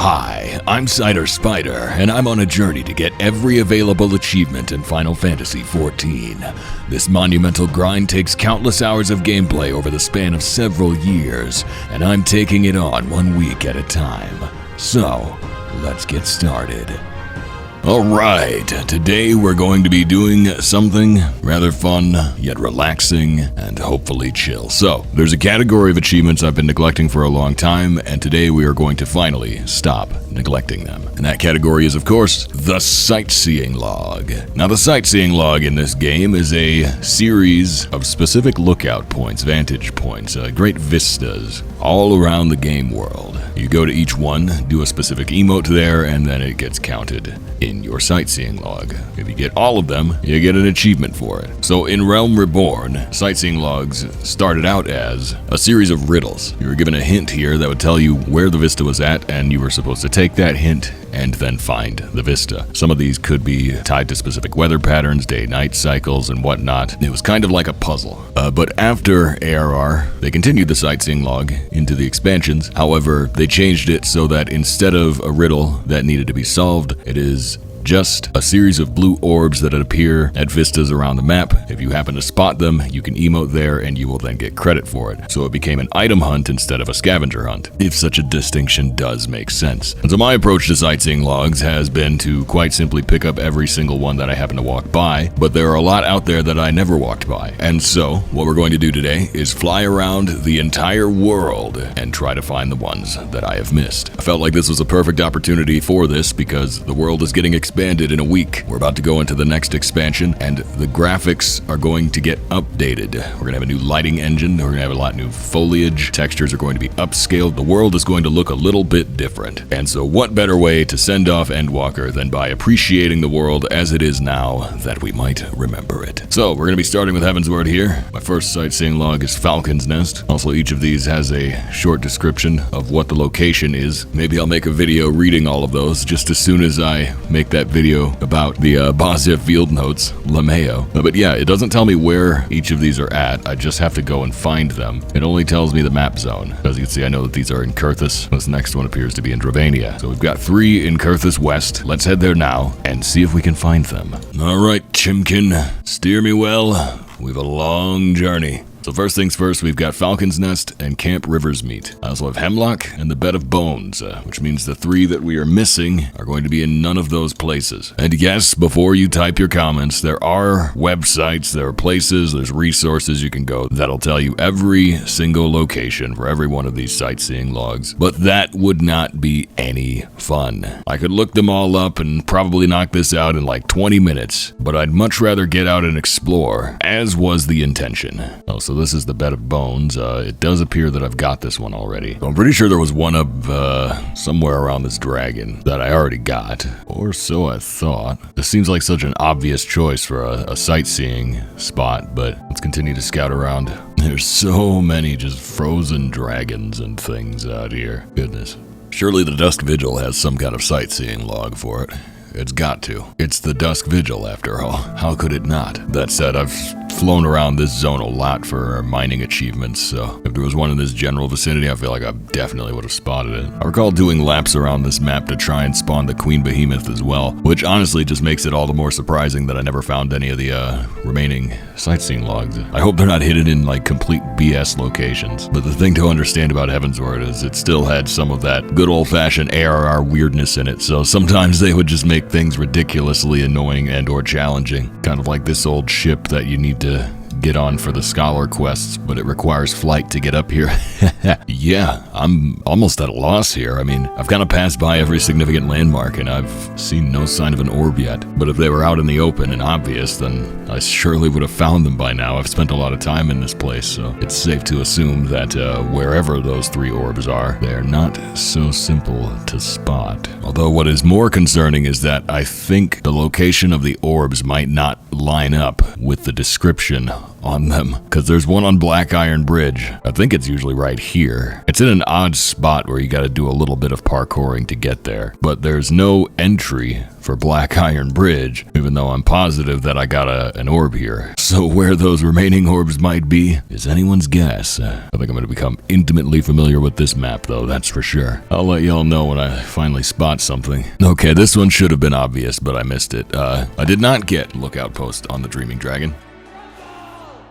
Hi, I'm Cider Spider, and I'm on a journey to get every available achievement in Final Fantasy XIV. This monumental grind takes countless hours of gameplay over the span of several years, and I'm taking it on 1 week at a time. So, let's get started. Alright, today we're going to be doing something rather fun, yet relaxing, and hopefully chill. So, there's a category of achievements I've been neglecting for a long time, and today we are going to finally stop neglecting them. And that category is, of course, the sightseeing log. Now, the sightseeing log in this game is a series of specific lookout points, vantage points, great vistas all around the game world. You go to each one, do a specific emote there, and then it gets counted in your sightseeing log. If you get all of them, you get an achievement for it. So in Realm Reborn, sightseeing logs started out as a series of riddles. You were given a hint here that would tell you where the vista was at, and you were supposed to take that hint and then find the vista. Some of these could be tied to specific weather patterns, day-night cycles, and whatnot. It was kind of like a puzzle. But after ARR, they continued the sightseeing log into the expansions. However, they changed it so that instead of a riddle that needed to be solved, it is just a series of blue orbs that appear at vistas around the map. If you happen to spot them, you can emote there and you will then get credit for it. So it became an item hunt instead of a scavenger hunt, if such a distinction does make sense. And so my approach to sightseeing logs has been to quite simply pick up every single one that I happen to walk by, but there are a lot out there that I never walked by. And so what we're going to do today is fly around the entire world and try to find the ones that I have missed. I felt like this was a perfect opportunity for this because the world is getting expanded in a week. We're about to go into the next expansion, and the graphics are going to get updated. We're going to have a new lighting engine. We're going to have a lot new foliage. Textures are going to be upscaled. The world is going to look a little bit different. And so what better way to send off Endwalker than by appreciating the world as it is now that we might remember it. So we're going to be starting with Heavensward here. My first sightseeing log is Falcon's Nest. Also, each of these has a short description of what the location is. Maybe I'll make a video reading all of those just as soon as I make that video about the Eorzea field notes, Lameo. But yeah, it doesn't tell me where each of these are at. I just have to go and find them. It only tells me the map zone. As you can see, I know that these are in Kurthus. This next one appears to be in Dravania. So we've got 3 in Kurthus West. Let's head there now and see if we can find them. All right, Chimkin, steer me well. We've a long journey. So first things first, we've got Falcon's Nest and Camp River's Meet. I also have Hemlock and the Bed of Bones, which means the 3 that we are missing are going to be in none of those places. And yes, before you type your comments, there are websites, there are places, there's resources you can go that'll tell you every single location for every one of these sightseeing logs. But that would not be any fun. I could look them all up and probably knock this out in like 20 minutes, but I'd much rather get out and explore, as was the intention. Oh, so this is the Bed of Bones. It does appear that I've got this one already. I'm pretty sure there was one up somewhere around this dragon that I already got, or so I thought. This seems like such an obvious choice for a sightseeing spot, but let's continue to scout around. There's so many just frozen dragons and things out here. Goodness. Surely the Dusk Vigil has some kind of sightseeing log for it. It's got to. It's the Dusk Vigil, after all. How could it not? That said, I've flown around this zone a lot for mining achievements, so if there was one in this general vicinity, I feel like I definitely would have spotted it. I recall doing laps around this map to try and spawn the Queen Behemoth as well, which honestly just makes it all the more surprising that I never found any of the remaining sightseeing logs. I hope they're not hidden in like complete BS locations, but the thing to understand about Heavensward is it still had some of that good old-fashioned ARR weirdness in it, so sometimes they would just make things ridiculously annoying and or challenging, kind of like this old ship that you need to get on for the scholar quests, but it requires flight to get up here. Yeah, I'm almost at a loss here. I mean, I've kind of passed by every significant landmark and I've seen no sign of an orb yet, but if they were out in the open and obvious, then I surely would have found them by now. I've spent a lot of time in this place, so it's safe to assume that wherever those 3 orbs are, they're not so simple to spot. Although what is more concerning is that I think the location of the orbs might not line up with the description on them, because there's one on Black Iron Bridge. I think it's usually right here. It's in an odd spot where you got to do a little bit of parkouring to get there, but there's no entry for Black Iron Bridge, even though I'm positive that I got an orb here. So where those remaining orbs might be is anyone's guess. I think I'm going to become intimately familiar with this map, though, that's for sure. I'll let y'all know when I finally spot something. Okay, this one should have been obvious, but I missed it. I did not get Lookout Post on the Dreaming Dragon.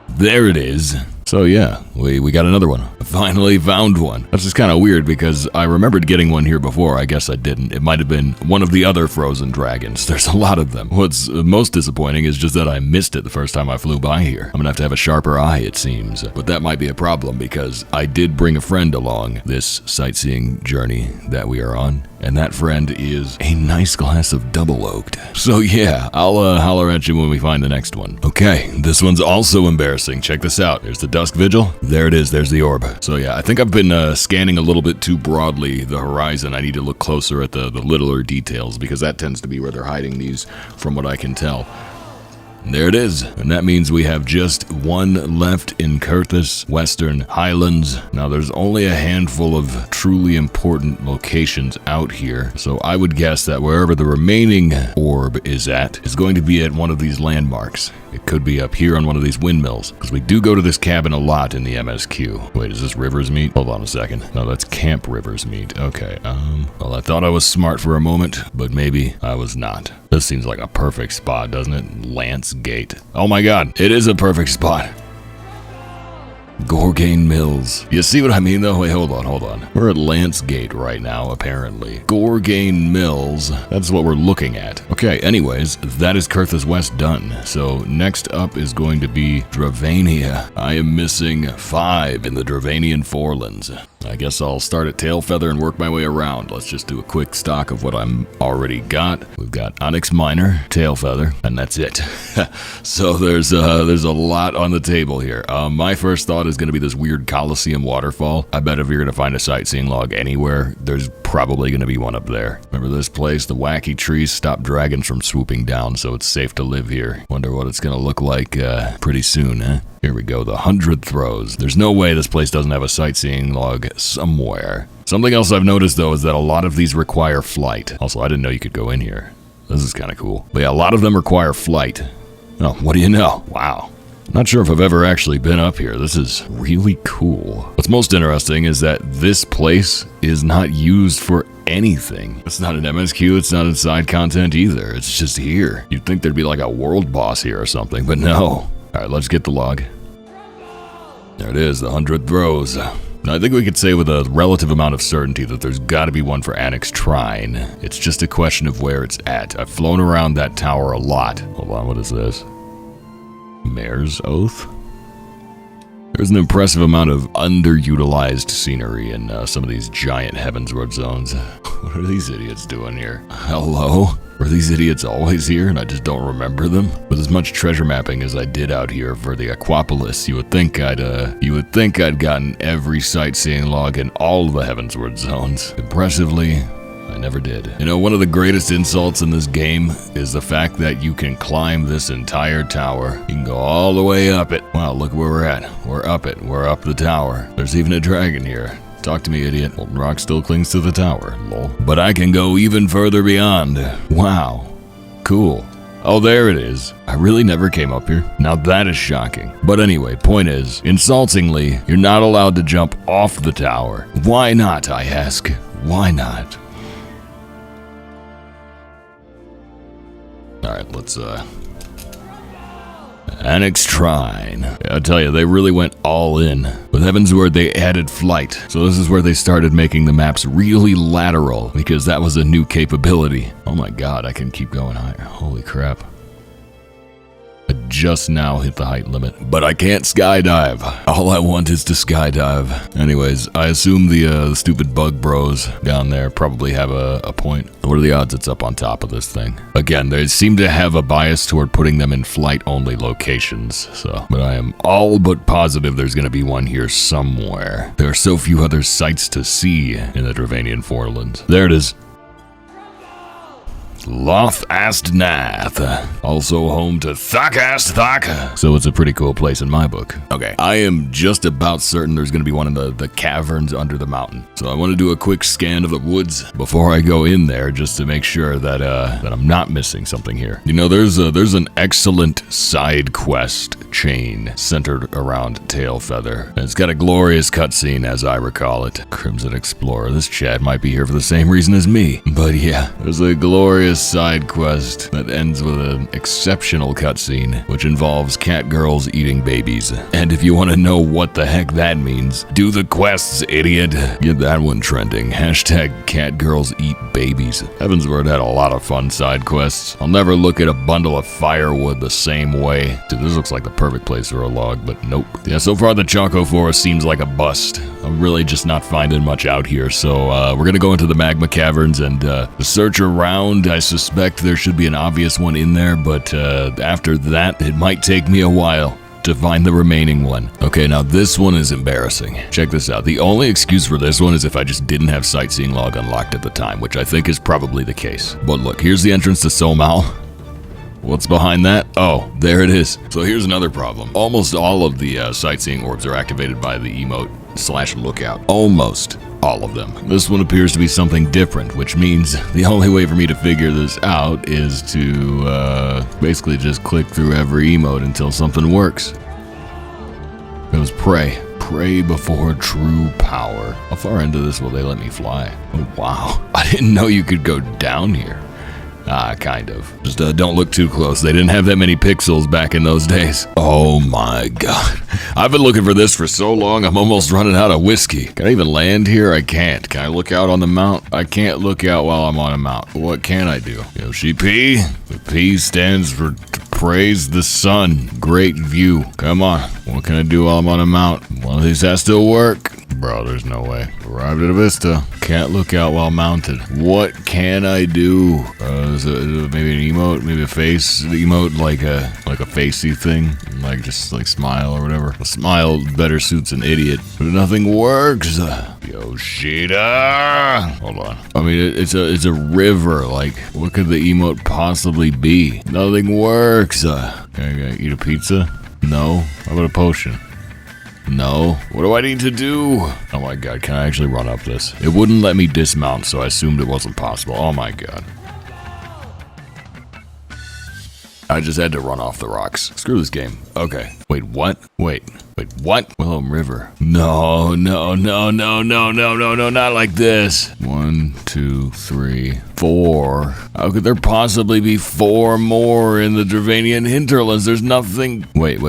There it is. So yeah, we got another one. I finally found one. That's just kind of weird because I remembered getting one here before. I guess I didn't. It might have been one of the other frozen dragons. There's a lot of them. What's most disappointing is just that I missed it the first time I flew by here. I'm gonna have to have a sharper eye, it seems. But that might be a problem because I did bring a friend along this sightseeing journey that we are on. And that friend is a nice glass of double oaked. So yeah, I'll holler at you when we find the next one. Okay, this one's also embarrassing. Check this out. There's the Dusk Vigil. There it is. There's the orb. So yeah, I think I've been scanning a little bit too broadly the horizon. I need to look closer at the littler details because that tends to be where they're hiding these from what I can tell. There it is, and that means we have just one left in Kurthus Western Highlands. Now there's only a handful of truly important locations out here, so I would guess that wherever the remaining orb is at is going to be at one of these landmarks. It could be up here on one of these windmills, because we do go to this cabin a lot in the MSQ. Wait, is this River's Meet? Hold on a second. No, that's Camp River's Meet. Okay, well, I thought I was smart for a moment, but maybe I was not. This seems like a perfect spot, doesn't it? Lance Gate. Oh my god, it is a perfect spot. Gorgane Mills. You see what I mean, though? Wait, hold on. We're at Lance Gate right now, apparently. Gorgane Mills. That's what we're looking at. Okay, anyways, that is Kurthus West done. So next up is going to be Dravania. I am missing 5 in the Dravanian Forelands. I guess I'll start at Tailfeather and work my way around. Let's just do a quick stock of what I'm already got. We've got Onyx Minor, Tailfeather, and that's it. So there's a lot on the table here. My first thought is going to be this weird Colosseum waterfall. I bet if you're going to find a sightseeing log anywhere, there's probably going to be one up there. Remember this place? The wacky trees stop dragons from swooping down, so it's safe to live here. Wonder what it's going to look like pretty soon, huh? Here we go, the 100 Throws. There's no way this place doesn't have a sightseeing log somewhere. Something else I've noticed, though, is that a lot of these require flight. Also, I didn't know you could go in here. This is kind of cool. But yeah, a lot of them require flight. Oh, what do you know? Wow. Not sure if I've ever actually been up here. This is really cool. What's most interesting is that this place is not used for anything. It's not an MSQ, it's not in side content either. It's just here. You'd think there'd be like a world boss here or something, but no. Alright, let's get the log. There it is, the 100 Throws. Now, I think we could say with a relative amount of certainty that there's got to be one for Annex Trine. It's just a question of where it's at. I've flown around that tower a lot. Hold on, what is this? Mayor's Oath? There's an impressive amount of underutilized scenery in some of these giant Heavensward zones. What are these idiots doing here? Hello? Were these idiots always here and I just don't remember them? With as much treasure mapping as I did out here for the Aquapolis, you would think I'd gotten every sightseeing log in all the Heavensward zones. Impressively, I never did. You know, one of the greatest insults in this game is the fact that you can climb this entire tower. You can go all the way up it. Wow, look where we're at. We're up it. We're up the tower. There's even a dragon here. Talk to me, idiot. Molten Rock still clings to the tower, lol. But I can go even further beyond. Wow. Cool. Oh, there it is. I really never came up here. Now that is shocking. But anyway, point is, insultingly, you're not allowed to jump off the tower. Why not, I ask? Why not? Alright, let's, Annex Trine. I tell you, they really went all in. With Heavensward, they added flight. So this is where they started making the maps really lateral, because that was a new capability. Oh my god, I can keep going higher. Holy crap. I just now hit the height limit, but I can't skydive. All I want is to skydive. Anyways, I assume the stupid bug bros down there probably have a point. What are the odds it's up on top of this thing? Again, they seem to have a bias toward putting them in flight-only locations, but I am all but positive there's going to be one here somewhere. There are so few other sights to see in the Dravanian Forelands. There it is. Loth-Ast-Nath, also home to Thak-Ast-Thak. So it's a pretty cool place in my book. Okay, I am just about certain there's gonna be one in the caverns under the mountain. So I want to do a quick scan of the woods before I go in there, just to make sure that that I'm not missing something here. You know, there's an excellent side quest chain centered around Tailfeather. And it's got a glorious cutscene, as I recall it. Crimson Explorer. This Chad might be here for the same reason as me. But yeah, there's a glorious side quest that ends with an exceptional cutscene, which involves cat girls eating babies. And if you want to know what the heck that means, do the quests, idiot. Get that one trending. Hashtag cat girls eat babies. Heavensward had a lot of fun side quests. I'll never look at a bundle of firewood the same way. Dude, this looks like the perfect place for a log, but nope. Yeah, so far the Choco Forest seems like a bust. I'm really just not finding much out here, so we're gonna go into the magma caverns and search around. I suspect there should be an obvious one in there, but after that, it might take me a while to find the remaining one. Okay, now this one is embarrassing. Check this out. The only excuse for this one is if I just didn't have sightseeing log unlocked at the time, which I think is probably the case. But look, here's the entrance to Somal. What's behind that? Oh, there it is. So here's another problem. Almost all of the sightseeing orbs are activated by the emote/lookout. Almost all of them. This one appears to be something different, which means the only way for me to figure this out is to basically just click through every emote until something works. It was pray. Pray before true power. How far into this will they let me fly? Oh, wow. I didn't know you could go down here. Kind of. Just don't look too close. They didn't have that many pixels back in those days. Oh my god. I've been looking for this for so long, I'm almost running out of whiskey. Can I even land here? I can't. Can I look out on the mount? I can't look out while I'm on a mount. What can I do? Yoshi P? The P stands for praise the sun. Great view. Come on. What can I do while I'm on a mount? One of these has to work. Bro, there's no way. Arrived at a vista. Can't look out while mounted. What can I do? Is it maybe an emote? Maybe a face emote, like a facey thing? Like just like smile or whatever. A smile better suits an idiot. But nothing works. Yoshida! Hold on. I mean, it's a river. Like, what could the emote possibly be? Nothing works. Can I eat a pizza? No. How about a potion? No. What do I need to do? Oh my god, can I actually run up this? It wouldn't let me dismount, so I assumed it wasn't possible. Oh my god. I just had to run off the rocks. Screw this game. Okay. Wait, what? Wait, what? Wilhelm River. No, not like this. 1, 2, 3, 4. How could there possibly be 4 more in the Dravanian hinterlands? There's nothing. Wait,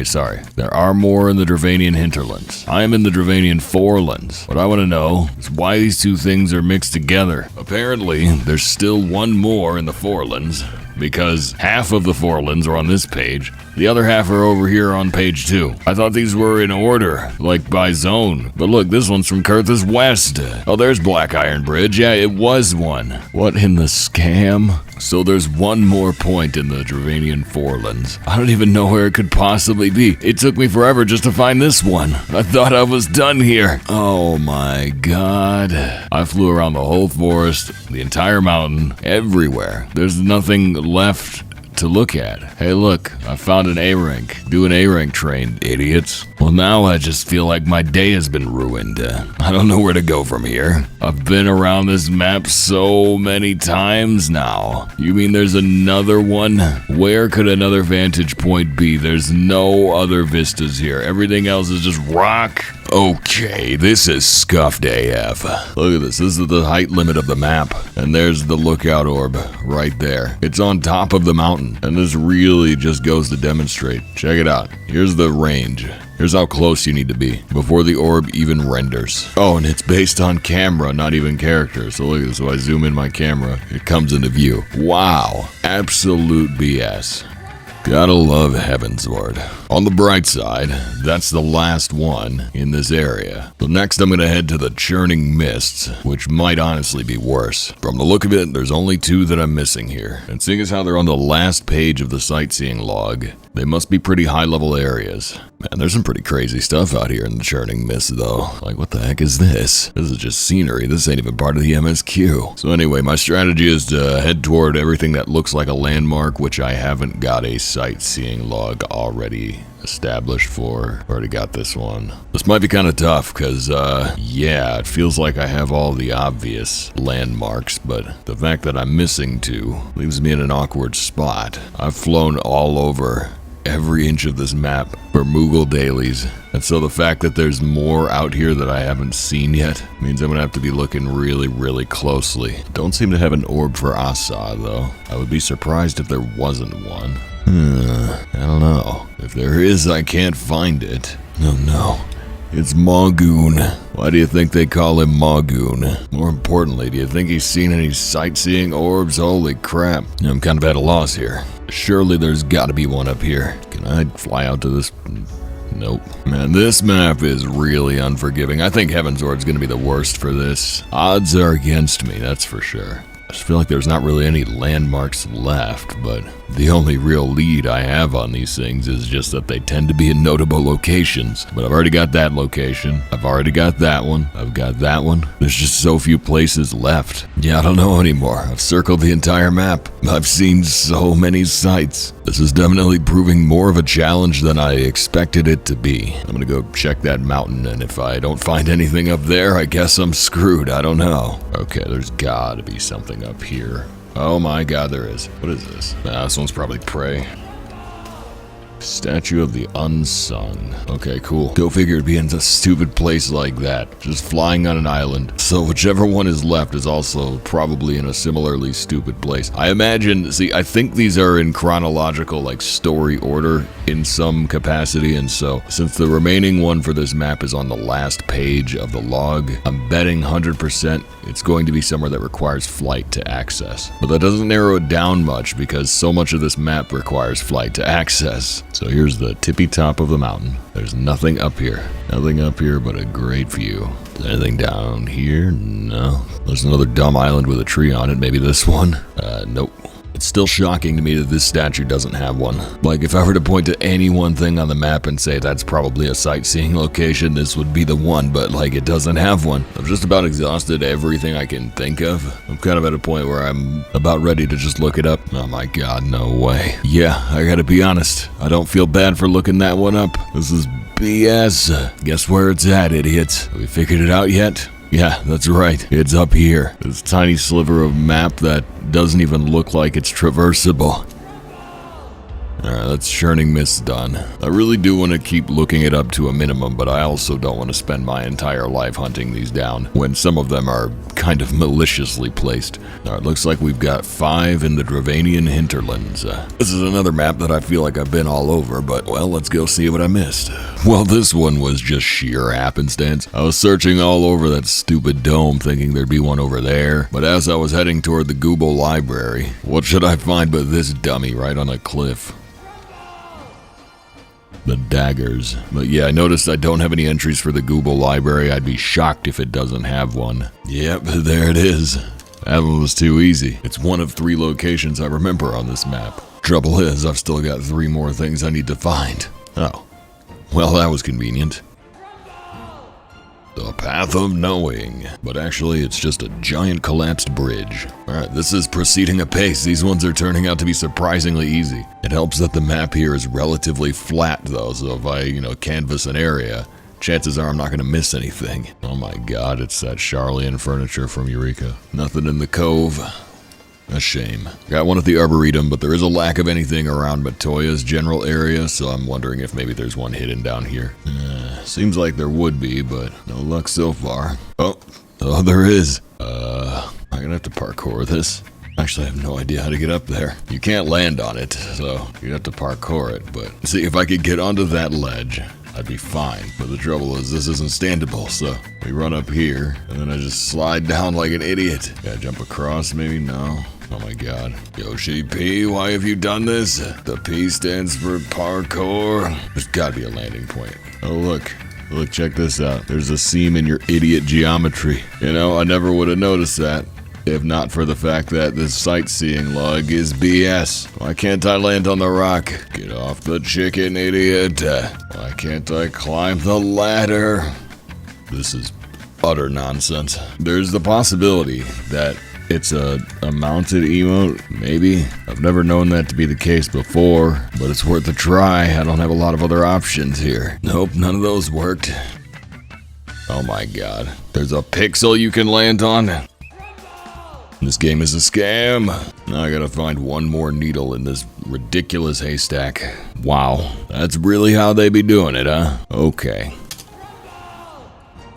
sorry. There are more in the Dravanian hinterlands. I am in the Dravanian forelands. What I want to know is why these two things are mixed together. Apparently, there's still one more in the forelands, because half of the forelands are on this page. The other half are over here on page 2. I thought these were in order, like by zone. But look, this one's from Kurth's West. Oh, there's Black Iron Bridge. Yeah, it was one. What in the scam? So there's one more point in the Dravanian forelands. I don't even know where it could possibly be. It took me forever just to find this one. I thought I was done here. Oh my god. I flew around the whole forest, the entire mountain, everywhere. There's nothing left to look at. Hey look, I found an A-rank. Do an A-rank train, idiots. Well now I just feel like my day has been ruined. I don't know where to go from here. I've been around this map so many times now. You mean there's another one? Where could another vantage point be? There's no other vistas here. Everything else is just rock. Okay, this is scuffed AF. Look at this. This is the height limit of the map. And there's the lookout orb right there. It's on top of the mountain. And this really just goes to demonstrate. Check it out. Here's the range. Here's how close you need to be before the orb even renders. Oh, and it's based on camera, not even character. So look at this. So I zoom in my camera. It comes into view. Wow. Absolute BS. Gotta love Heavensward. On the bright side, that's the last one in this area. So next I'm gonna head to the Churning Mists, which might honestly be worse. From the look of it, there's only 2 that I'm missing here. And seeing as how they're on the last page of the sightseeing log, they must be pretty high-level areas. Man, there's some pretty crazy stuff out here in the churning mist, though. Like, what the heck is this? This is just scenery. This ain't even part of the MSQ. So anyway, my strategy is to head toward everything that looks like a landmark, which I haven't got a sightseeing log already established for. Already got this one. This might be kind of tough, because, yeah, it feels like I have all the obvious landmarks, but the fact that I'm missing two leaves me in an awkward spot. I've flown all over every inch of this map for Moogle dailies, and so the fact that there's more out here that I haven't seen yet means I'm gonna have to be looking really closely. Don't seem to have an orb for Asa, though. I would be surprised if there wasn't one. I don't know. If there is, I can't find it. No. It's Magoon. Why do you think they call him Magoon? More importantly, do you think he's seen any sightseeing orbs? Holy crap. I'm kind of at a loss here. Surely there's gotta be one up here. Can I fly out to this? Nope. Man, this map is really unforgiving. I think Heavensward's gonna be the worst for this. Odds are against me, that's for sure. I just feel like there's not really any landmarks left, but the only real lead I have on these things is just that they tend to be in notable locations. But I've already got that location. I've already got that one. I've got that one. There's just so few places left. Yeah, I don't know anymore. I've circled the entire map. I've seen so many sites. This is definitely proving more of a challenge than I expected it to be. I'm gonna go check that mountain, and if I don't find anything up there, I guess I'm screwed. I don't know. Okay, there's gotta be something up here. Oh my god, there is. What is this? This one's probably prey. Statue of the Unsung. Okay, cool. Go figure it'd be in a stupid place like that. Just flying on an island. So whichever one is left is also probably in a similarly stupid place. I imagine, I think these are in chronological, like, story order in some capacity, and so since the remaining one for this map is on the last page of the log, I'm betting 100% it's going to be somewhere that requires flight to access. But that doesn't narrow it down much because so much of this map requires flight to access. So here's the tippy top of the mountain. There's nothing up here. Nothing up here but a great view. Is there anything down here? No. There's another dumb island with a tree on it. Maybe this one? Nope. It's still shocking to me that this statue doesn't have one. Like, if I were to point to any one thing on the map and say that's probably a sightseeing location, this would be the one, but, like, it doesn't have one. I've just about exhausted everything I can think of. I'm kind of at a point where I'm about ready to just look it up. Oh my god, no way. Yeah, I gotta be honest. I don't feel bad for looking that one up. This is BS. Guess where it's at, idiots? Have we figured it out yet? Yeah, that's right. It's up here. This tiny sliver of map that doesn't even look like it's traversable. Alright, that's Churning Mist done. I really do want to keep looking it up to a minimum, but I also don't want to spend my entire life hunting these down, when some of them are kind of maliciously placed. Alright, looks like we've got 5 in the Dravanian hinterlands. This is another map that I feel like I've been all over, but, well, let's go see what I missed. Well, this one was just sheer happenstance. I was searching all over that stupid dome thinking there'd be one over there, but as I was heading toward the Google Library, what should I find but this dummy right on a cliff? The daggers. But yeah, I noticed I don't have any entries for the Google Library. I'd be shocked if it doesn't have one. Yep, there it is. That one was too easy. It's one of 3 locations I remember on this map. Trouble is, I've still got 3 more things I need to find. Oh. Well, that was convenient. The Path of Knowing. But actually, it's just a giant collapsed bridge. Alright, this is proceeding apace. These ones are turning out to be surprisingly easy. It helps that the map here is relatively flat, though, so if I, canvas an area, chances are I'm not going to miss anything. Oh my god, it's that Charlian furniture from Eureka. Nothing in the cove. A shame. Got one at the Arboretum, but there is a lack of anything around Matoya's general area, so I'm wondering if maybe there's one hidden down here. Seems like there would be, but no luck so far. Oh, there is. I'm gonna have to parkour this. Actually, I have no idea how to get up there. You can't land on it, so you have to parkour it, but see, if I could get onto that ledge, I'd be fine. But the trouble is, this isn't standable, so we run up here, and then I just slide down like an idiot. Gotta jump across, maybe? No. Oh my god. Yoshi P, why have you done this? The P stands for parkour. There's gotta be a landing point. Oh, look. Look, check this out. There's a seam in your idiot geometry. I never would have noticed that. if not for the fact that this sightseeing log is BS. Why can't I land on the rock? Get off the chicken, idiot. Why can't I climb the ladder? This is utter nonsense. There's the possibility that it's a mounted emote, maybe. I've never known that to be the case before, but it's worth a try. I don't have a lot of other options here. Nope, none of those worked. Oh my god. There's a pixel you can land on? This game is a scam. Now I gotta find one more needle in this ridiculous haystack. Wow, that's really how they be doing it, huh? Okay.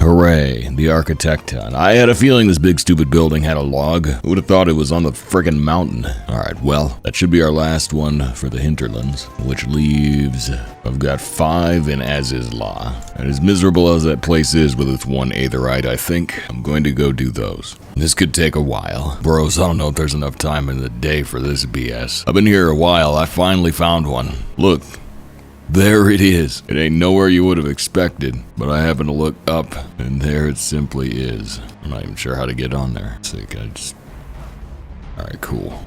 Hooray, the Architecton. I had a feeling this big stupid building had a log. Who would have thought it was on the frickin' mountain? Alright, well, that should be our last one for the hinterlands, which leaves... I've got 5 in As-is-La. And as miserable as that place is with its one aetherite, I think I'm going to go do those. This could take a while. Bros, I don't know if there's enough time in the day for this BS. I've been here a while, I finally found one. Look. There it is. It ain't nowhere you would have expected, but I happen to look up, and there it simply is. I'm not even sure how to get on there. So can I just... Alright, cool.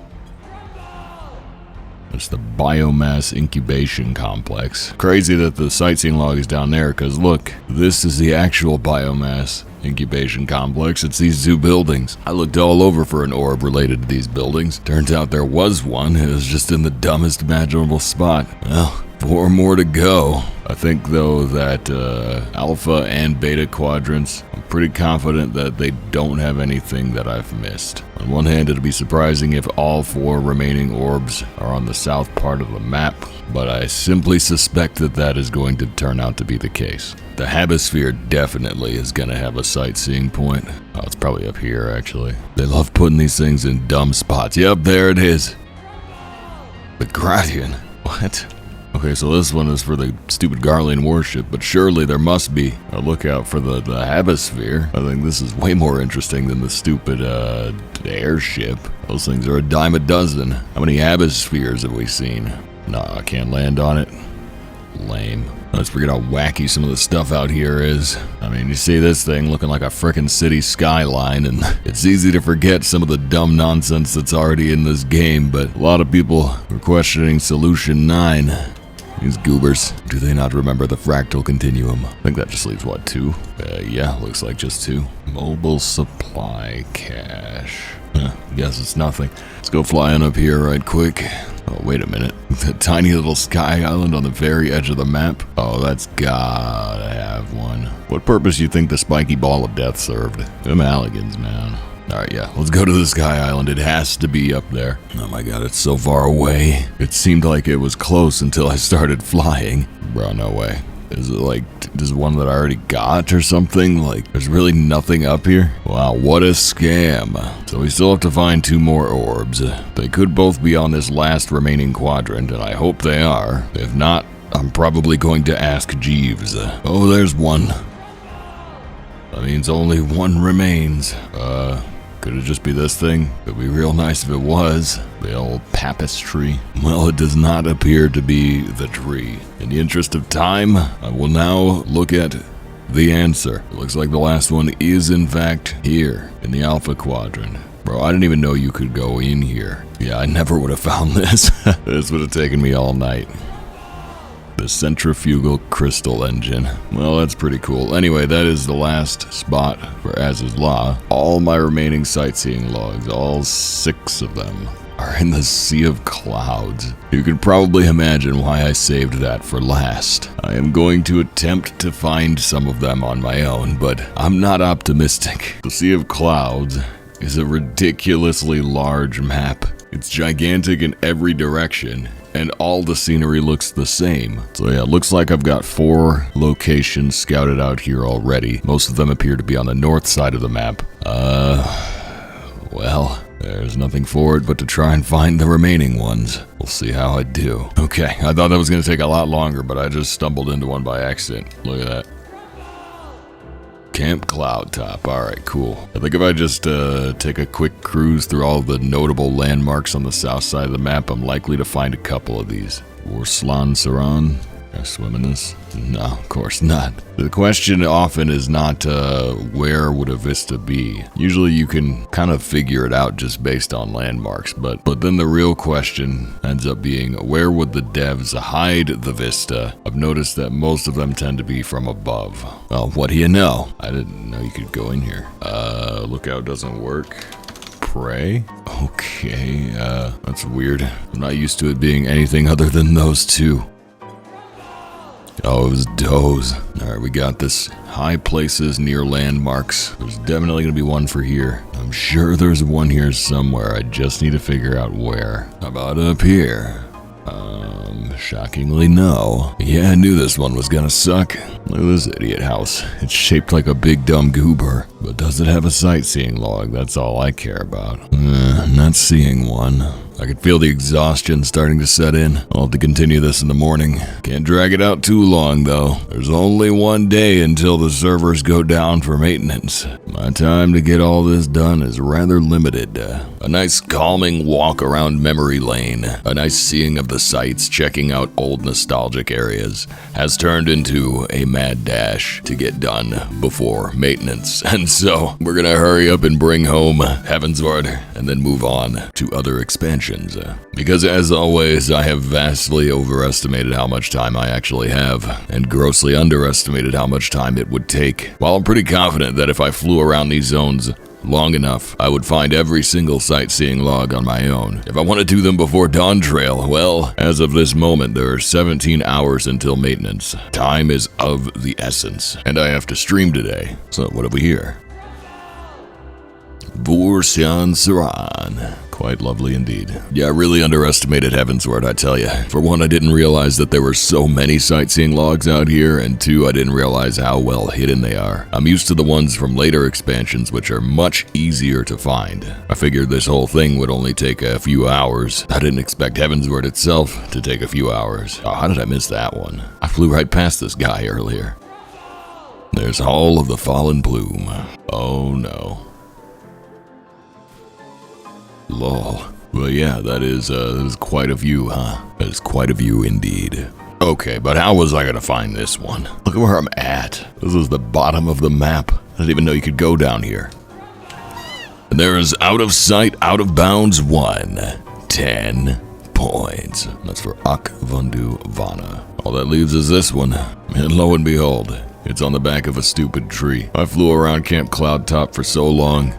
It's the Biomass Incubation Complex. Crazy that the sightseeing log is down there, because look, this is the actual Biomass Incubation Complex. It's these 2 buildings. I looked all over for an orb related to these buildings. Turns out there was one. It was just in the dumbest imaginable spot. Well... 4 more to go. I think, though, that Alpha and Beta quadrants, I'm pretty confident that they don't have anything that I've missed. On one hand, it'd be surprising if all 4 remaining orbs are on the south part of the map, but I simply suspect that that is going to turn out to be the case. The Habisphere definitely is going to have a sightseeing point. Oh, it's probably up here, actually. They love putting these things in dumb spots. Yep, there it is. The Gradian. What? Okay, so this one is for the stupid Garlean warship, but surely there must be a lookout for the Habisphere. I think this is way more interesting than the stupid airship. Those things are a dime a dozen. How many Habispheres have we seen? No, I can't land on it. Lame. Let's forget how wacky some of the stuff out here is. I mean, you see this thing looking like a frickin' city skyline, and it's easy to forget some of the dumb nonsense that's already in this game, but a lot of people were questioning Solution 9. These goobers. Do they not remember the fractal continuum? I think that just leaves, what, 2? Yeah, looks like just 2. Mobile supply cache. Guess it's nothing. Let's go flying up here right quick. Oh, wait a minute. The tiny little sky island on the very edge of the map? Oh, that's gotta have one. What purpose do you think the spiky ball of death served? Them Alligans, man. Alright, yeah, let's go to the sky island. It has to be up there. Oh my god, it's so far away. It seemed like it was close until I started flying. Bro, no way. Is it like, this is one that I already got or something? Like, there's really nothing up here? Wow, what a scam. So we still have to find 2 more orbs. They could both be on this last remaining quadrant, and I hope they are. If not, I'm probably going to ask Jeeves. Oh, there's one. That means only 1 remains. Could it just be this thing? It'd be real nice if it was. The old Pappas tree. Well, it does not appear to be the tree. In the interest of time, I will now look at the answer. It looks like the last one is, in fact, here in the Alpha Quadrant. Bro, I didn't even know you could go in here. Yeah, I never would have found this. This would have taken me all night. The centrifugal crystal engine. Well, that's pretty cool. Anyway, that is the last spot for As-is-La. All my remaining sightseeing logs, all 6 of them, are in the Sea of Clouds. You can probably imagine why I saved that for last. I am going to attempt to find some of them on my own, but I'm not optimistic. The Sea of Clouds is a ridiculously large map. It's gigantic in every direction, and all the scenery looks the same. So yeah, it looks like I've got 4 locations scouted out here already. Most of them appear to be on the north side of the map. Well, there's nothing for it but to try and find the remaining ones. We'll see how I do. Okay, I thought that was gonna take a lot longer, but I just stumbled into one by accident. Look at that. Camp Cloud Top. Alright, cool. I think if I just take a quick cruise through all the notable landmarks on the south side of the map, I'm likely to find a couple of these. Worslan Saran. Can I swim in this? No, of course not. The question often is not where would a vista be. Usually you can kind of figure it out just based on landmarks, but then the real question ends up being where would the devs hide the vista? I've noticed that most of them tend to be from above. Well, what do you know? I didn't know you could go in here. Lookout doesn't work. Pray? Okay, that's weird. I'm not used to it being anything other than those two. Oh, it was does. Alright, we got this. High places near landmarks. There's definitely gonna be one for here. I'm sure there's one here somewhere. I just need to figure out where. How about up here? Shockingly no. Yeah, I knew this one was gonna suck. Look at this idiot house. It's shaped like a big dumb goober. But does it have a sightseeing log? That's all I care about. Not seeing one. I could feel the exhaustion starting to set in. I'll have to continue this in the morning. Can't drag it out too long, though. There's only one day until the servers go down for maintenance. My time to get all this done is rather limited. A nice calming walk around memory lane, a nice seeing of the sights, checking out old nostalgic areas, has turned into a mad dash to get done before maintenance. And so, we're gonna hurry up and bring home Heavensward and then move on to other expansions. Because as always, I have vastly overestimated how much time I actually have, and grossly underestimated how much time it would take. While I'm pretty confident that if I flew around these zones long enough, I would find every single sightseeing log on my own. If I want to do them before Dawntrail, well, as of this moment, there are 17 hours until maintenance. Time is of the essence, and I have to stream today. So what have we here? Vorsian Saran. Quite lovely indeed. Yeah, I really underestimated Heavensward, I tell you. For one, I didn't realize that there were so many sightseeing logs out here, and two, I didn't realize how well hidden they are. I'm used to the ones from later expansions, which are much easier to find. I figured this whole thing would only take a few hours. I didn't expect Heavensward itself to take a few hours. Oh, how did I miss that one? I flew right past this guy earlier. There's Hall of the Fallen Plume. Oh no. Lol. Well, yeah, that is quite a view, huh? That is quite a view indeed. Okay, but how was I gonna find this one? Look at where I'm at. This is the bottom of the map. I didn't even know you could go down here. And there is out of sight, out of bounds 1. 10 points. That's for Akvundu Vana. All that leaves is this one. And lo and behold, it's on the back of a stupid tree. I flew around Camp Cloud Top for so long.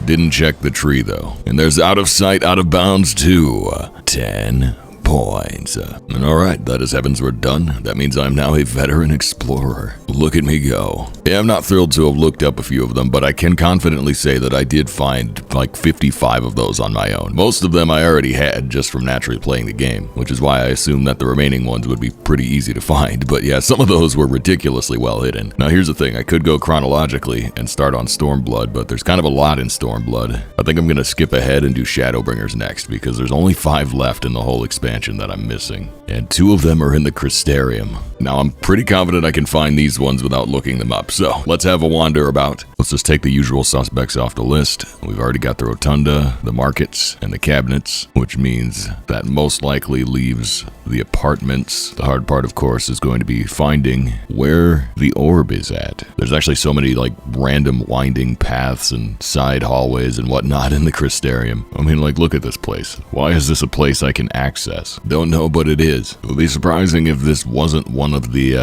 Didn't check the tree though. And there's out of sight, out of bounds 2. 10 points. And alright, that is Heavensward done. That means I'm now a veteran explorer. Look at me go. Yeah, I'm not thrilled to have looked up a few of them, but I can confidently say that I did find like 55 of those on my own. Most of them I already had just from naturally playing the game, which is why I assumed that the remaining ones would be pretty easy to find. But yeah, some of those were ridiculously well hidden. Now here's the thing, I could go chronologically and start on Stormblood, but there's kind of a lot in Stormblood. I think I'm gonna skip ahead and do Shadowbringers next, because there's only 5 left in the whole expansion that I'm missing, and 2 of them are in the Crystarium. Now I'm pretty confident I can find these ones without looking them up, so let's have a wander about. Let's just take the usual suspects off the list. We've already got the Rotunda, the markets, and the cabinets, which means that most likely leaves the apartments. The hard part, of course, is going to be finding where the orb is at. There's actually so many like random winding paths and side hallways and whatnot in the Crystarium. I mean, like, look at this place. Why is this a place I can access? Don't know, but it is. It would be surprising if this wasn't one of the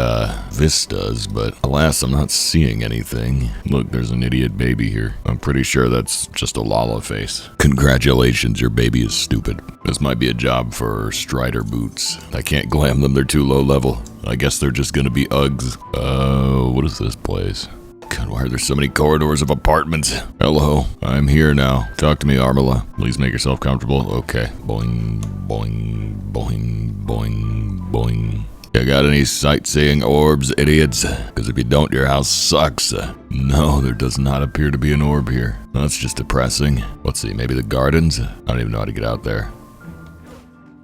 vistas, but alas, I'm not seeing anything. Look, there's an idiot baby here. I'm pretty sure that's just a Lala face. Congratulations, your baby is stupid. This might be a job for Strider boots. I can't glam them, they're too low level. I guess they're just gonna be Uggs. What is this place? God, why are there so many corridors of apartments? Hello, I'm here now. Talk to me, Armala. Please make yourself comfortable. Okay. Boing, boing, boing, boing, boing. You got any sightseeing orbs, idiots? Because if you don't, your house sucks. No, there does not appear to be an orb here. That's just depressing. Let's see, maybe the gardens? I don't even know how to get out there.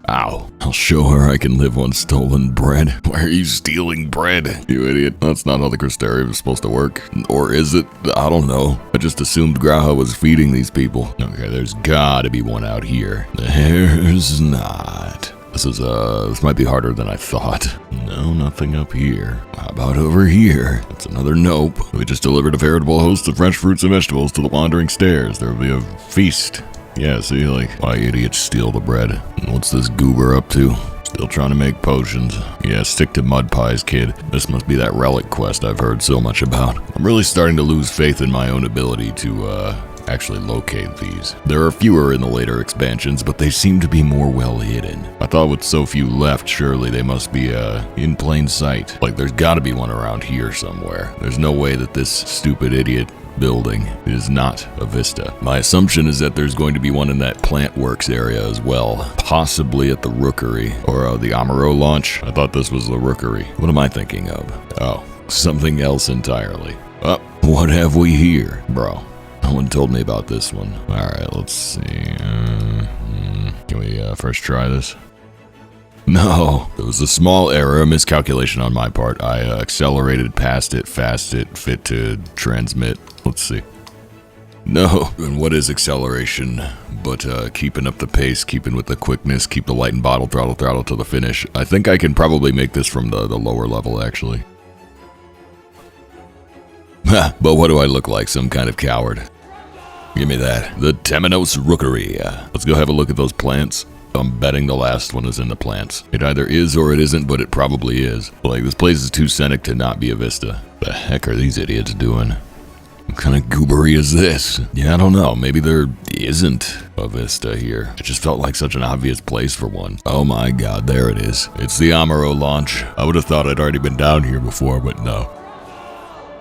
Ow. I'll show her I can live on stolen bread. Why are you stealing bread? You idiot. That's not how the Crystarium is supposed to work. Or is it? I don't know. I just assumed Graha was feeding these people. Okay, there's gotta be one out here. There's not. This might be harder than I thought. No, nothing up here. How about over here? That's another nope. We just delivered a veritable host of fresh fruits and vegetables to the wandering stairs. There will be a feast. Yeah, see, like, why idiots steal the bread? And what's this goober up to? Still trying to make potions. Yeah, stick to mud pies, kid. This must be that relic quest I've heard so much about. I'm really starting to lose faith in my own ability to, actually locate these. There are fewer in the later expansions, but they seem to be more well hidden. I thought with so few left, surely they must be, in plain sight. Like, there's gotta be one around here somewhere. There's no way that this stupid idiot building is not a Vista. My assumption is that there's going to be one in that plant works area as well, possibly at the Rookery or the Amaro launch. I thought this was the Rookery. What am I thinking of? Oh, something else entirely. Oh, what have we here, bro? No one told me about this one. All right, let's see. Can we first try this? No, it was a small error, a miscalculation on my part. I accelerated past it, fast it, fit to transmit. Let's see. No, and what is acceleration? But keeping up the pace, keeping with the quickness, keep the light and bottle, throttle to the finish. I think I can probably make this from the lower level, actually. But what do I look like, some kind of coward? Give me that. The Temenos Rookery. Let's go have a look at those plants. I'm betting the last one is in the plants. It either is or it isn't, but it probably is. Like, this place is too scenic to not be a Vista. The heck are these idiots doing? What kind of goobery is this? Yeah, I don't know. Maybe there isn't a Vista here. It just felt like such an obvious place for one. Oh my god, there it is. It's the Amaro launch. I would have thought I'd already been down here before, but no.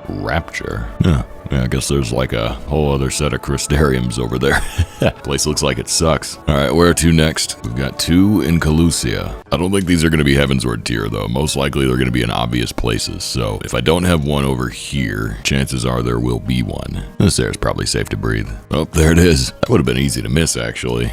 Rapture? Yeah, I guess there's like a whole other set of crystariums over there. Place looks like it sucks. Alright, where to next? We've got 2 in Calusia. I don't think these are going to be Heavensward tier though. Most likely they're going to be in obvious places. So if I don't have one over here, chances are there will be one. This air's probably safe to breathe. Oh, there it is. That would have been easy to miss actually.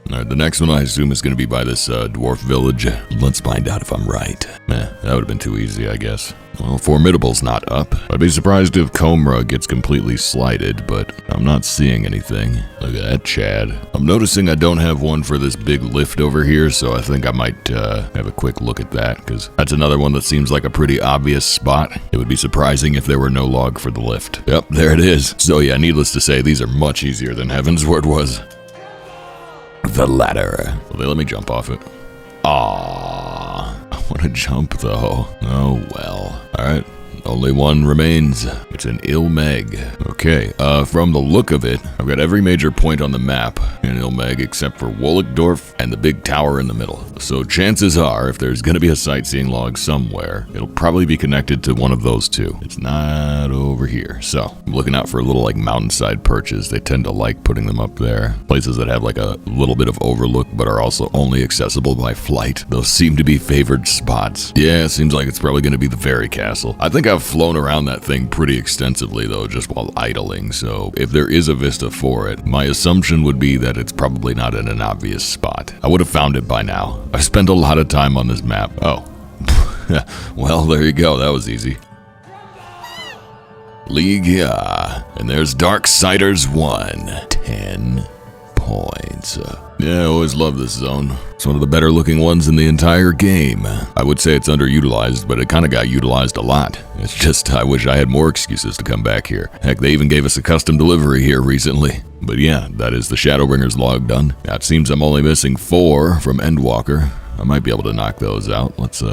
Alright, the next one I assume is going to be by this dwarf village. Let's find out if I'm right. That would have been too easy, I guess. Well, Formidable's not up. I'd be surprised if Comra gets completely slighted, but I'm not seeing anything. Look at that, Chad. I'm noticing I don't have one for this big lift over here, so I think I might have a quick look at that, because that's another one that seems like a pretty obvious spot. It would be surprising if there were no log for the lift. Yep, there it is. So yeah, needless to say, these are much easier than Heavensward was. The ladder. Will they let me jump off it? Aww. I want to jump though. Oh well. Alright. Only one remains. It's an Ilmeg. Okay, from the look of it, I've got every major point on the map in Ilmeg except for Wollickdorf and the big tower in the middle. So chances are, if there's gonna be a sightseeing log somewhere, it'll probably be connected to one of those two. It's not over here. So, I'm looking out for little like mountainside perches. They tend to like putting them up there. Places that have like a little bit of overlook but are also only accessible by flight. Those seem to be favored spots. Yeah, it seems like it's probably gonna be the Fairy Castle. I think I've flown around that thing pretty extensively though, just while idling, so if there is a Vista for it, my assumption would be that it's probably not in an obvious spot. I would have found it by now. I've spent a lot of time on this map. Oh. Well, there you go, that was easy. Ligia, and there's Darksiders 1. 10 points. Yeah, I always love this zone. It's one of the better looking ones in the entire game. I would say it's underutilized, but it kind of got utilized a lot. It's just, I wish I had more excuses to come back here. Heck, they even gave us a custom delivery here recently. But yeah, that is the Shadowbringers log done. Now, it seems I'm only missing 4 from Endwalker. I might be able to knock those out. Let's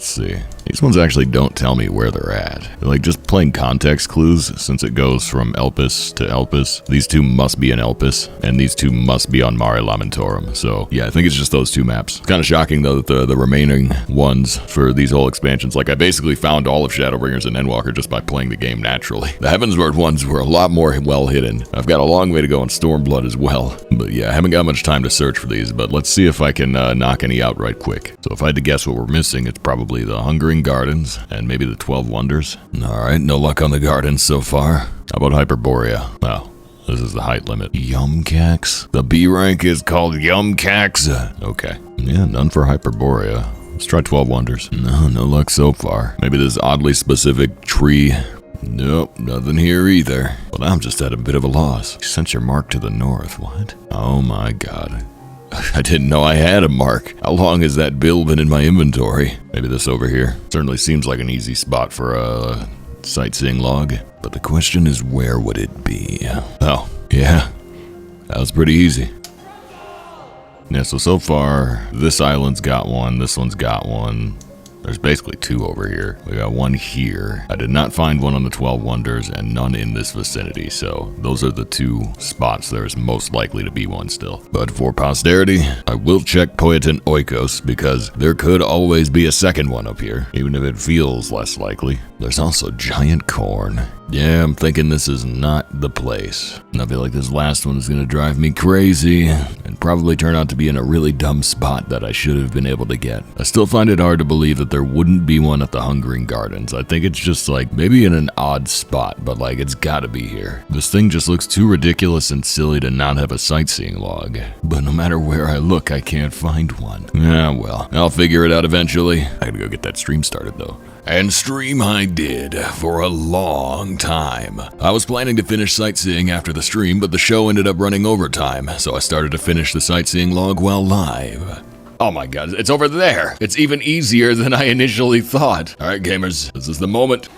see. These ones actually don't tell me where they're at. They're like just plain context clues, since it goes from Elpis to Elpis. These 2 must be in Elpis, and these 2 must be on Mare Lamentorum. So yeah, I think it's just those 2 maps. It's kind of shocking though that the remaining ones for these whole expansions, like I basically found all of Shadowbringers and Endwalker just by playing the game naturally. The Heavensward ones were a lot more well hidden. I've got a long way to go on Stormblood as well. But yeah, I haven't got much time to search for these, but let's see if I can knock any out right quick. So if I had to guess what we're missing, it's probably the Hungering Gardens and maybe the 12 Wonders. Alright, no luck on the gardens so far. How about Hyperborea? Well, this is the height limit. Yumcax? The B rank is called Yumcax. Okay. Yeah, none for Hyperborea. Let's try 12 Wonders. No luck so far. Maybe this oddly specific tree. Nope, nothing here either. Well, now I'm just at a bit of a loss. You sent your mark to the north. What? Oh my god. I didn't know I had a mark. How long has that bill been in my inventory? Maybe this over here. Certainly seems like an easy spot for a sightseeing log. But the question is, where would it be? Oh, yeah. That was pretty easy. Yeah, so far, this island's got one, this one's got one. There's basically two over here. We got one here. I did not find one on the 12 Wonders and none in this vicinity, so those are the two spots there's most likely to be one still. But for posterity, I will check Poetan Oikos because there could always be a second one up here, even if it feels less likely. There's also giant corn. Yeah, I'm thinking this is not the place. And I feel like this last one is gonna drive me crazy and probably turn out to be in a really dumb spot that I should have been able to get. I still find it hard to believe that there wouldn't be one at the Hungering Gardens. I think it's just like maybe in an odd spot, but like it's gotta be here. This thing just looks too ridiculous and silly to not have a sightseeing log. But no matter where I look, I can't find one. Ah, well, I'll figure it out eventually. I gotta go get that stream started though. And stream I did for a long time. I was planning to finish sightseeing after the stream, but the show ended up running overtime, so I started to finish the sightseeing log while live. Oh my god, it's over there! It's even easier than I initially thought. Alright gamers, this is the moment.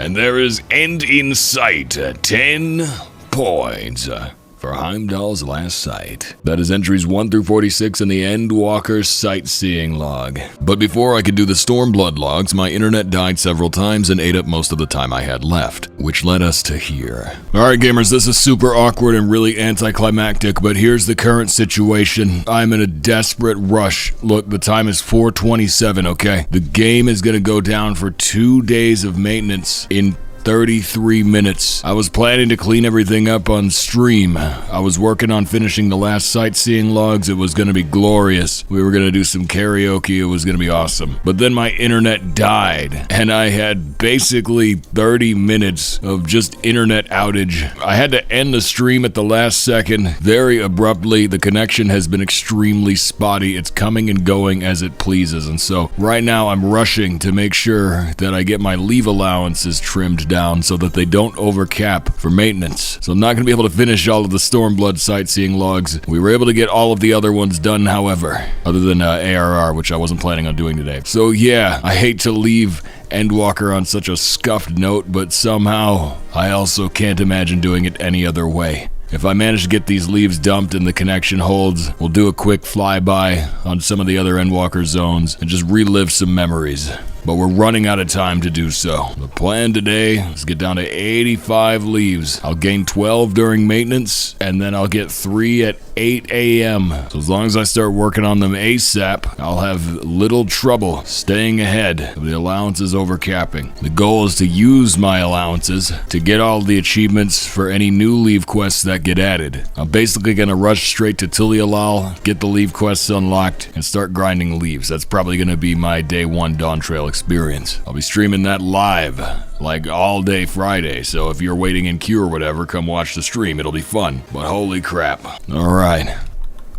And there is end in sight, 10 points. For Heimdall's last sight. That is entries 1 through 46 in the Endwalker sightseeing log. But before I could do the Stormblood logs, my internet died several times and ate up most of the time I had left, which led us to here. Alright gamers, this is super awkward and really anticlimactic, but here's the current situation. I'm in a desperate rush. Look, the time is 4:27, okay? The game is gonna go down for 2 days of maintenance in 33 minutes. I was planning to clean everything up on stream. I was working on finishing the last sightseeing logs. It was gonna be glorious. We were gonna do some karaoke. It was gonna be awesome. But then my internet died, and I had basically 30 minutes of just internet outage. I had to end the stream at the last second, very abruptly. The connection has been extremely spotty. It's coming and going as it pleases, and so right now I'm rushing to make sure that I get my leave allowances trimmed down so that they don't overcap for maintenance. So I'm not going to be able to finish all of the Stormblood sightseeing logs. We were able to get all of the other ones done, however, other than ARR, which I wasn't planning on doing today. So yeah, I hate to leave Endwalker on such a scuffed note, but somehow I also can't imagine doing it any other way. If I manage to get these leaves dumped and the connection holds, we'll do a quick flyby on some of the other Endwalker zones and just relive some memories. But we're running out of time to do so. The plan today is get down to 85 leaves. I'll gain 12 during maintenance, and then I'll get 3 at 8 a.m. So as long as I start working on them ASAP, I'll have little trouble staying ahead of the allowances overcapping. The goal is to use my allowances to get all the achievements for any new leave quests that get added. I'm basically gonna rush straight to Tulialal, get the leave quests unlocked, and start grinding leaves. That's probably gonna be my day 1 Dawntrail experience. I'll be streaming that live, like all day Friday, so if you're waiting in queue or whatever, come watch the stream, it'll be fun. But holy crap. Alright,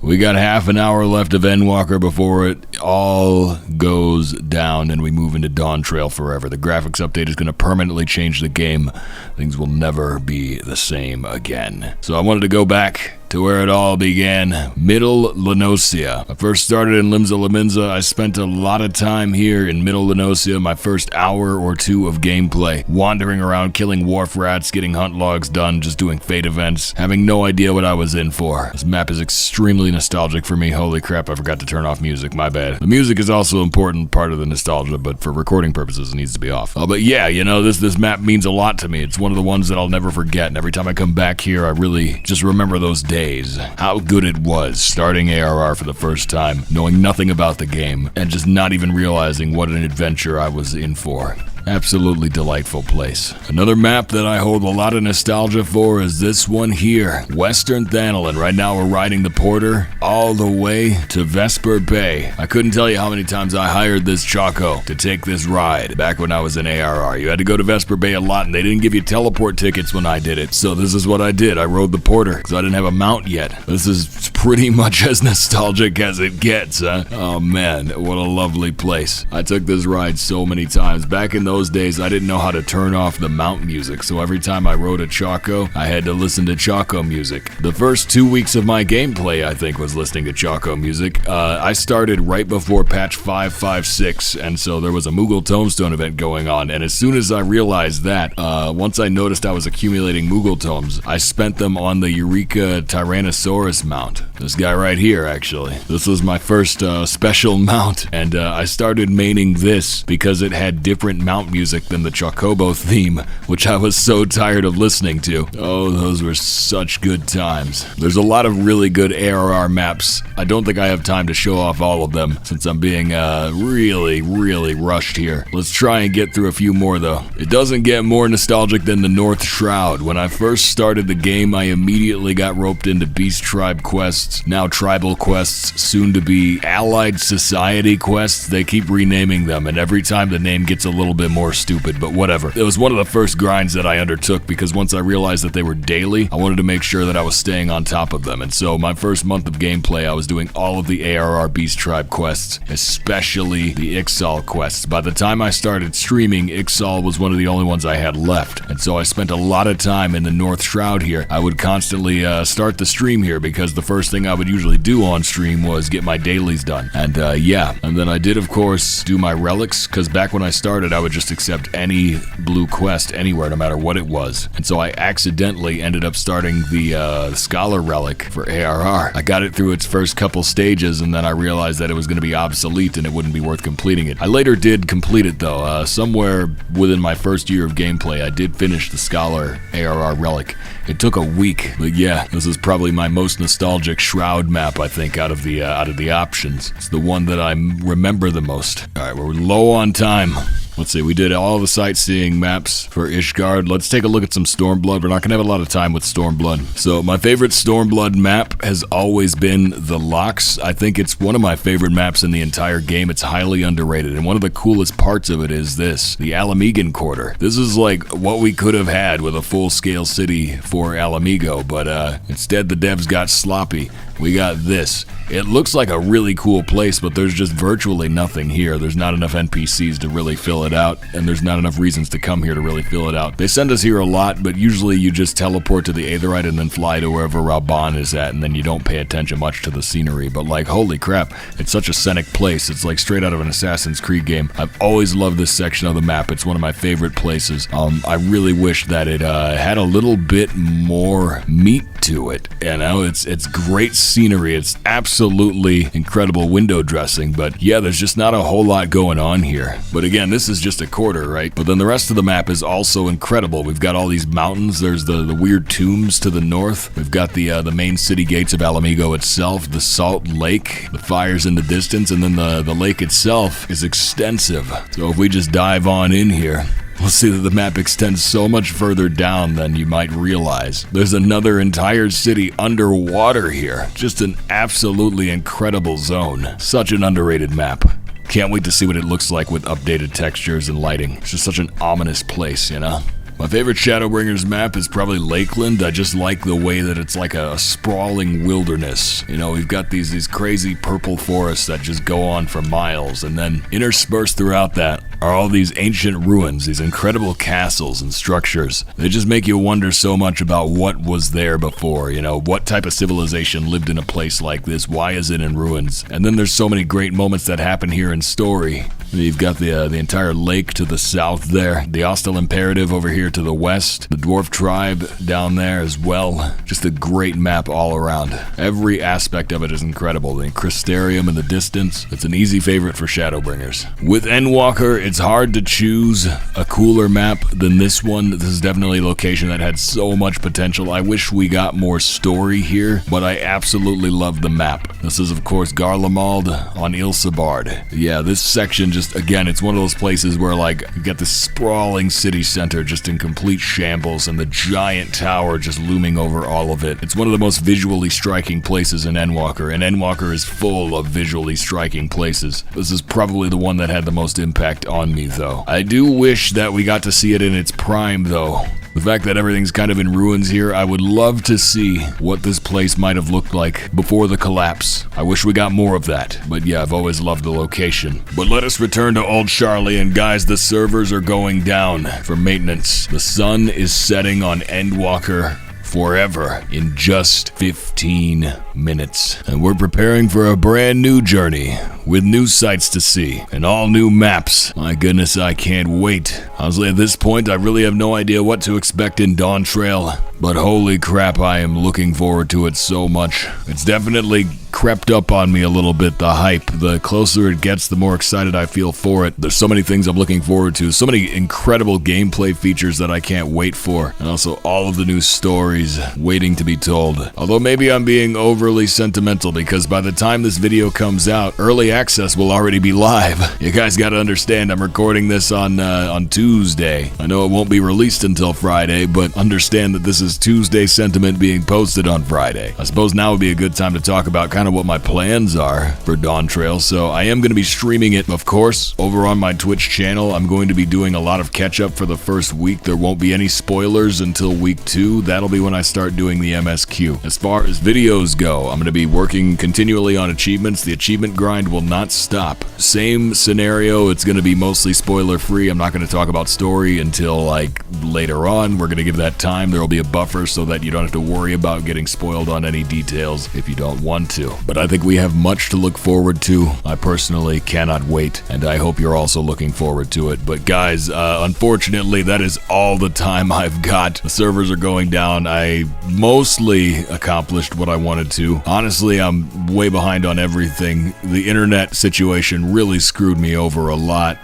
we got half an hour left of Endwalker before it all goes down and we move into Dawntrail forever. The graphics update is going to permanently change the game. Things will never be the same again. So I wanted to go back to where it all began, Middle Lenosia. I first started in Limsa Laminza. I spent a lot of time here in Middle Lenosia, my first hour or two of gameplay, wandering around, killing wharf rats, getting hunt logs done, just doing fate events, having no idea what I was in for. This map is extremely nostalgic for me. Holy crap, I forgot to turn off music, my bad. The music is also an important part of the nostalgia, but for recording purposes, it needs to be off. But yeah, you know, this map means a lot to me. It's one of the ones that I'll never forget, and every time I come back here, I really just remember those days. How good it was starting ARR for the first time, knowing nothing about the game, and just not even realizing what an adventure I was in for. Absolutely delightful place. Another map that I hold a lot of nostalgia for is this one here, Western Thanalin. Right now we're riding the Porter all the way to Vesper Bay. I couldn't tell you how many times I hired this Choco to take this ride back when I was in ARR. You had to go to Vesper Bay a lot and they didn't give you teleport tickets when I did it. So this is what I did. I rode the Porter because I didn't have a mount yet. This is pretty much as nostalgic as it gets, huh? Oh man, what a lovely place. I took this ride so many times. Back in those those days, I didn't know how to turn off the mount music, so every time I rode a Choco, I had to listen to Choco music. The first 2 weeks of my gameplay, I think, was listening to Choco music. I started right before patch 5.5.6, and so there was a Moogle Tombstone event going on, and as soon as I realized that, once I noticed I was accumulating Moogle Tomes, I spent them on the Eureka Tyrannosaurus mount. This guy right here, actually. This was my first special mount, and I started maining this because it had different mount music than the Chocobo theme, which I was so tired of listening to. Oh, those were such good times. There's a lot of really good ARR maps. I don't think I have time to show off all of them since I'm being really rushed here. Let's try and get through a few more though. It doesn't get more nostalgic than the North Shroud. When I first started the game, I immediately got roped into Beast Tribe quests, now Tribal quests, soon to be Allied Society quests. They keep renaming them, and every time the name gets a little bit more stupid, but whatever. It was one of the first grinds that I undertook because once I realized that they were daily, I wanted to make sure that I was staying on top of them. And so my first month of gameplay, I was doing all of the ARR Beast Tribe quests, especially the Ixal quests. By the time I started streaming, Ixal was one of the only ones I had left. And so I spent a lot of time in the North Shroud here. I would constantly start the stream here because the first thing I would usually do on stream was get my dailies done. And yeah, and then I did of course do my relics, because back when I started I would just accept any blue quest anywhere no matter what it was. And so I accidentally ended up starting the Scholar relic for ARR. I got it through its first couple stages and then I realized that it was going to be obsolete and it wouldn't be worth completing it. I later did complete it though. Somewhere within my first year of gameplay I did finish the Scholar ARR relic. It took a week, but yeah, this is probably my most nostalgic Shroud map I think out of the options. It's the one that I remember the most. Alright, we're low on time. Let's see, we did all the sightseeing maps for Ishgard. Let's take a look at some Stormblood. We're not going to have a lot of time with Stormblood. So my favorite Stormblood map has always been the Locks. I think it's one of my favorite maps in the entire game. It's highly underrated, and one of the coolest parts of it is this, the Alamegan Quarter. This is like what we could have had with a full-scale city for Alamigo, but instead the devs got sloppy. We got this. It looks like a really cool place, but there's just virtually nothing here. There's not enough NPCs to really fill it out, and there's not enough reasons to come here to really fill it out. They send us here a lot, but usually you just teleport to the Aetherite and then fly to wherever Raban is at, and then you don't pay attention much to the scenery. But like, holy crap, it's such a scenic place. It's like straight out of an Assassin's Creed game. I've always loved this section of the map. It's one of my favorite places. I really wish that it had a little bit more meat to it. You know, it's great scenery. It's absolutely incredible window dressing, but yeah, there's just not a whole lot going on here. But again, this is just a quarter, right? But then the rest of the map is also incredible. We've got all these mountains. There's the weird tombs to the north. We've got the main city gates of Alamigo itself, the Salt Lake, the fires in the distance, and then the lake itself is extensive. So if we just dive on in here, we'll see that the map extends so much further down than you might realize. There's another entire city underwater here. Just an absolutely incredible zone. Such an underrated map. Can't wait to see what it looks like with updated textures and lighting. It's just such an ominous place, you know? My favorite Shadowbringers map is probably Lakeland. I just like the way that it's like a sprawling wilderness. You know, we've got these crazy purple forests that just go on for miles, and then interspersed throughout that are all these ancient ruins, these incredible castles and structures. They just make you wonder so much about what was there before, you know, what type of civilization lived in a place like this, why is it in ruins? And then there's so many great moments that happen here in story. You've got the entire lake to the south there, the Hostile Imperative over here to the west, the Dwarf Tribe down there as well. Just a great map all around. Every aspect of it is incredible. The Crystarium in the distance, it's an easy favorite for Shadowbringers. With Endwalker, it's hard to choose a cooler map than this one. This is definitely a location that had so much potential. I wish we got more story here, but I absolutely love the map. This is of course Garlemald on Ilsabard. Yeah, this section just, again, it's one of those places where like you get the sprawling city center just in complete shambles and the giant tower just looming over all of it. It's one of the most visually striking places in Endwalker, and Endwalker is full of visually striking places. This is probably the one that had the most impact on me though. I do wish that we got to see it in its prime though. The fact that everything's kind of in ruins here, I would love to see what this place might have looked like before the collapse. I wish we got more of that, but yeah, I've always loved the location. But let us return to Old Charlie, and guys, the servers are going down for maintenance. The sun is setting on Endwalker forever in just 15 minutes. And we're preparing for a brand new journey with new sights to see and all new maps. My goodness, I can't wait. Honestly, at this point, I really have no idea what to expect in Dawntrail, but holy crap, I am looking forward to it so much. It's definitely crept up on me a little bit, the hype. The closer it gets, the more excited I feel for it. There's so many things I'm looking forward to, so many incredible gameplay features that I can't wait for, and also all of the new stories waiting to be told. Although maybe I'm being overly sentimental, because by the time this video comes out, early access will already be live. You guys gotta understand, I'm recording this on Tuesday. I know it won't be released until Friday, but understand that this is Tuesday sentiment being posted on Friday. I suppose now would be a good time to talk about kind of what my plans are for Dawntrail. So I am going to be streaming it, of course, over on my Twitch channel. I'm going to be doing a lot of catch up for the first week. There won't be any spoilers until week 2. That'll be when I start doing the MSQ. As far as videos go, I'm going to be working continually on achievements. The achievement grind will not stop. Same scenario, it's going to be mostly spoiler free. I'm not going to talk about story until like later on. We're going to give that time. There will be a buffer so that you don't have to worry about getting spoiled on any details if you don't want to. But I think we have much to look forward to. I personally cannot wait, and I hope you're also looking forward to it. But guys, unfortunately, that is all the time I've got. The servers are going down. I mostly accomplished what I wanted to. Honestly, I'm way behind on everything. The internet situation really screwed me over a lot.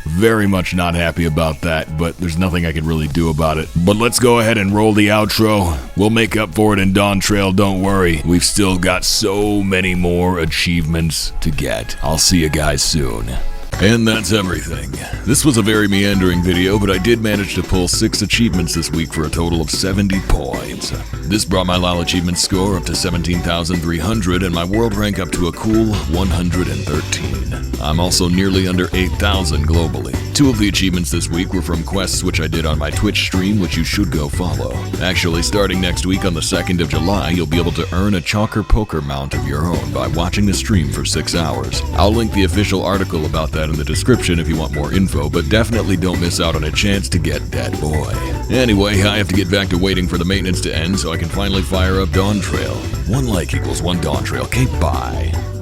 Very much not happy about that, but there's nothing I can really do about it. But let's go ahead and roll the outro. We'll make up for it in Dawntrail, don't worry. We've still got so many more achievements to get. I'll see you guys soon. And that's everything. This was a very meandering video, but I did manage to pull 6 achievements this week for a total of 70 points. This brought my LOL achievement score up to 17,300 and my world rank up to a cool 113. I'm also nearly under 8,000 globally. 2 of the achievements this week were from quests which I did on my Twitch stream, which you should go follow. Actually, starting next week on the 2nd of July, you'll be able to earn a Chalker Poker mount of your own by watching the stream for 6 hours. I'll link the official article about that in the description if you want more info, but definitely don't miss out on a chance to get that boy. Anyway, I have to get back to waiting for the maintenance to end so I can finally fire up Dawntrail. 1 like equals 1 Dawntrail. Okay, bye.